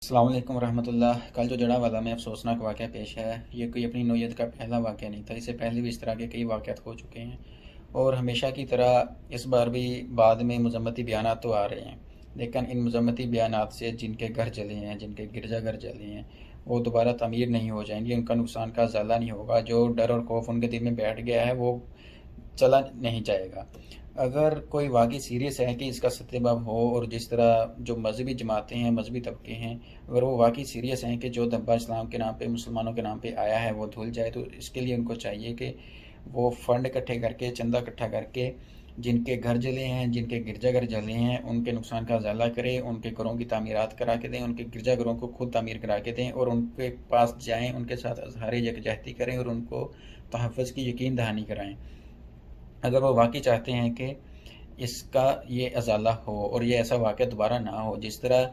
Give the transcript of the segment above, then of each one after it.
अस्सलाम वालेकुम रहमतुल्लाह। कल जो जड़ावाला में अफसोसनाक वाक़या पेश है, ये कोई अपनी नौयत का पहला वाक़या नहीं था। इससे पहले भी इस तरह के कई वाक़यात हो चुके हैं और हमेशा की तरह इस बार भी बाद में मज़म्मती बयानात तो आ रहे हैं, लेकिन इन मज़म्मती बयानात से जिनके घर जले हैं, जिनके गिरजाघर जले हैं, वो दोबारा तमीर नहीं हो जाएंगे, उनका नुकसान का ज़ाला नहीं होगा। जो डर और खौफ उनके दिल में बैठ गया है वो चला नहीं जाएगा। अगर कोई वाक़ई सीरियस है कि इसका सत्यबाब हो और जिस तरह जो मजहबी जमातें हैं, मजहबी तबके हैं, अगर वो वाक़ई सीरियस हैं कि जो धब्बा इस्लाम के नाम पे, मुसलमानों के नाम पे आया है वो धुल जाए, तो इसके लिए उनको चाहिए कि वो फ़ंड इकट्ठे करके, चंदा इकट्ठा करके, जिनके घर जले हैं, जिनके गिरजाघर जले हैं, उनके नुकसान का उजाला करें, उनके घरों की तामीरात करा के दें, उनके गिरजाघरों को खुद तामीर करा के दें और उनके पास जाएँ, उनके साथ इज़हार यकजहती करें और उनको तहफ़्फ़ुज़ की यकीन दहानी कराएँ। अगर वो वाक़ई चाहते हैं कि इसका ये अज़ाला हो और ये ऐसा वाक़या दोबारा ना हो, जिस तरह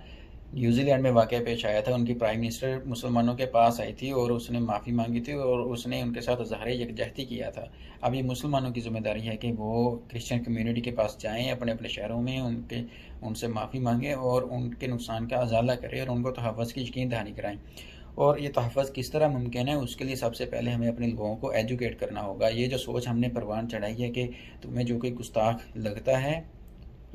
न्यूज़ीलैंड में वाक़या पेश आया था। उनकी प्राइम मिनिस्टर मुसलमानों के पास आई थी और उसने माफ़ी मांगी थी और उसने उनके साथ इज़हार यकजहती किया था। अब ये मुसलमानों की ज़िम्मेदारी है कि वो क्रिश्चियन कम्युनिटी के पास जाएँ, अपने अपने शहरों में उनसे माफ़ी मांगें और उनके नुकसान का अज़ाला करें और उनको तहफ़्फ़ुज़ की यकीन दहानी कराएँ। और ये तहफ़्फ़ुज़ किस तरह मुमकिन है, उसके लिए सबसे पहले हमें अपने लोगों को एजुकेट करना होगा। ये जो सोच हमने परवान चढ़ाई है कि तुम्हें जो कोई गुस्ताख लगता है,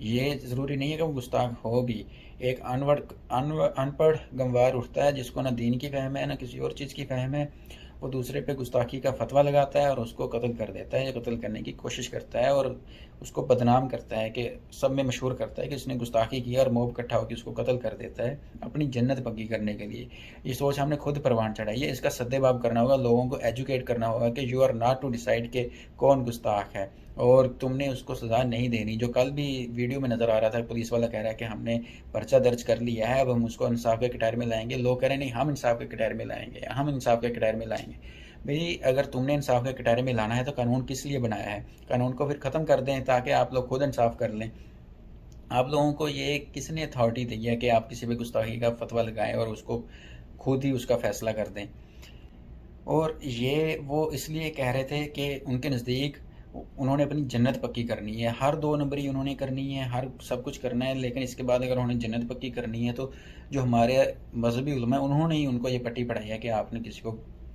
ये ज़रूरी नहीं है कि वो गुस्ताख हो भी। एक अनपढ़ गंवार उठता है जिसको ना दीन की फ़हम है, ना किसी और चीज़ की फ़हम है, वो दूसरे पे गुस्ताखी का फतवा लगाता है और उसको कत्ल कर देता है या कत्ल करने की कोशिश करता है और उसको बदनाम करता है, कि सब में मशहूर करता है कि उसने गुस्ताखी किया और मोब इकट्ठा होकर उसको कत्ल कर देता है अपनी जन्नत पक्की करने के लिए। ये सोच हमने खुद परवान चढ़ाई है। इसका सद्देबाब करना होगा, लोगों को एजुकेट करना होगा कि you are not to decide के कौन गुस्ताख है और तुमने उसको सज़ा नहीं देनी। जो कल भी वीडियो में नज़र आ रहा था, पुलिस वाला कह रहा है कि हमने पर्चा दर्ज कर लिया है, अब हम उसको इंसाफ के कटहरे में लाएंगे। लोग कह रहे हैं नहीं, हम इंसाफ के कटहरे में लाएंगे, हम इंसाफ के कटहरे में लाएंगे। भाई, अगर तुमने इंसाफ के कटहरे में लाना है तो कानून किस लिए बनाया है? कानून को फिर ख़त्म कर दें ताकि आप लोग खुद इंसाफ कर लें। आप लोगों को ये किसने अथॉरिटी दी है कि आप किसी भी गुस्ताखी का फतवा लगाएं और उसको खुद ही उसका फैसला कर दें? और ये वो इसलिए कह रहे थे कि उनके नज़दीक उन्होंने अपनी जन्नत पक्की करनी है, हर 2 नंबरी उन्होंने करनी है, हर सब कुछ करना है, लेकिन इसके बाद अगर उन्होंने जन्नत पक्की करनी है तो जो हमारे मजहबी उलमा है उन्होंने ही उनको ये पट्टी पढ़ाई है कि आपने किसी को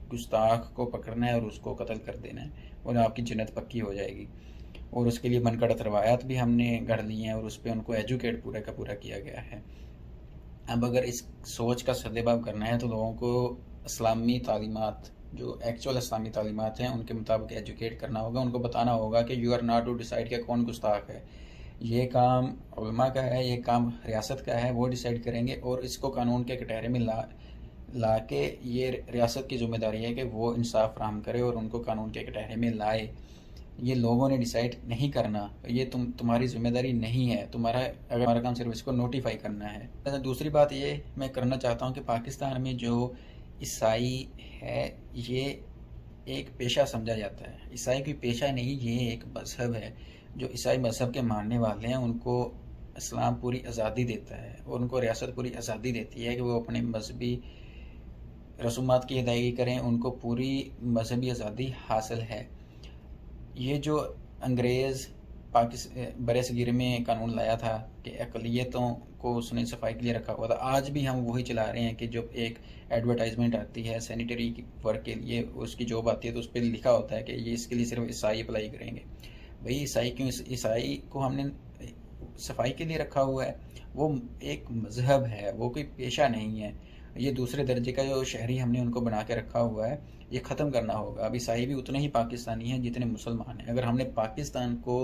गुस्ताख को पकड़ना है और उसको कत्ल कर देना है और आपकी जन्नत पक्की हो जाएगी। और उसके लिए मनगढ़ंत रवायात भी हमने गढ़ ली हैं और उस पर उनको एजुकेट पूरा का पूरा किया गया है। अब अगर इस सोच का सद्देबाब करना है तो लोगों को इस्लामी तालीमात, जो एक्चुअल इस्लामी तालीमात हैं, उनके मुताबिक एजुकेट करना होगा। उनको बताना होगा कि you are not to decide कि कौन गुस्ताख है। ये काम उलमा का है, ये काम रियासत का है, वो डिसाइड करेंगे और इसको कानून के कटहरे में ला के ये रियासत की ज़िम्मेदारी है कि वो इंसाफ फराहम करे और उनको कानून के कटहरे में लाए। ये लोगों ने डिसाइड नहीं करना, ये तुम्हारी जिम्मेदारी नहीं है। तुम्हारा काम सिर्फ इसको नोटिफाई करना है। अच्छा, दूसरी बात ये मैं करना चाहता हूँ कि पाकिस्तान में जो ईसाई है, ये एक पेशा समझा जाता है। ईसाई कोई पेशा नहीं, ये एक मज़हब है। जो ईसाई मज़हब के मानने वाले हैं उनको इस्लाम पूरी आज़ादी देता है और उनको रियासत पूरी आज़ादी देती है कि वो अपने मजहबी रसूमात की अदायगी करें, उनको पूरी मजहबी आज़ादी हासिल है। ये जो अंग्रेज़ बरसगीर में कानून लाया था कि अक़लियतों को उसने सफाई के लिए रखा हुआ था, आज भी हम वही चला रहे हैं कि जब एक एडवर्टाइजमेंट आती है सैनिटरी वर्क के लिए, उसकी जॉब आती है तो उस पर लिखा होता है कि ये इसके लिए सिर्फ ईसाई अप्लाई करेंगे। भाई, ईसाई क्यों? ईसाई को हमने सफाई के लिए रखा हुआ है, वो एक मज़हब है, वो कोई पेशा नहीं है। ये दूसरे दर्जे का जो शहरी हमने उनको बना के रखा हुआ है, ये ख़त्म करना होगा। अब ईसाई भी उतने ही पाकिस्तानी हैं जितने मुसलमान हैं। अगर हमने पाकिस्तान को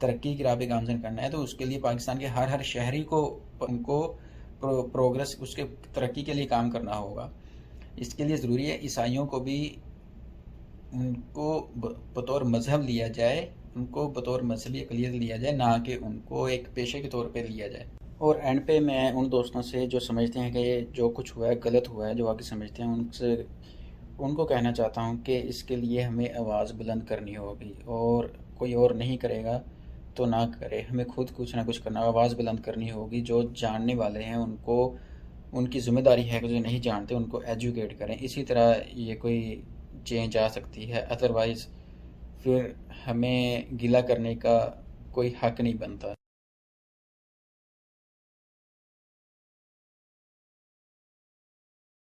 तरक्की की राह पे गामजन करना है तो उसके लिए पाकिस्तान के हर शहरी को उनको प्रोग्रेस, उसके तरक्की के लिए काम करना होगा। इसके लिए ज़रूरी है ईसाइयों को भी उनको बतौर मज़हब लिया जाए, उनको बतौर मजहबी अक़लियत लिया जाए, ना कि उनको एक पेशे के तौर पे लिया जाए। और एंड पे मैं उन दोस्तों से जो समझते हैं कि जो कुछ हुआ है गलत हुआ है, जो आगे समझते हैं, उनको कहना चाहता हूँ कि इसके लिए हमें आवाज़ बुलंद करनी होगी और कोई और नहीं करेगा तो ना करे, हमें खुद कुछ ना कुछ करना, आवाज़ बुलंद करनी होगी। जो जानने वाले हैं उनको, उनकी ज़िम्मेदारी है कि जो नहीं जानते उनको एजुकेट करें। इसी तरह ये कोई चेंज आ सकती है, अदरवाइज़ फिर हमें गिला करने का कोई हक नहीं बनता।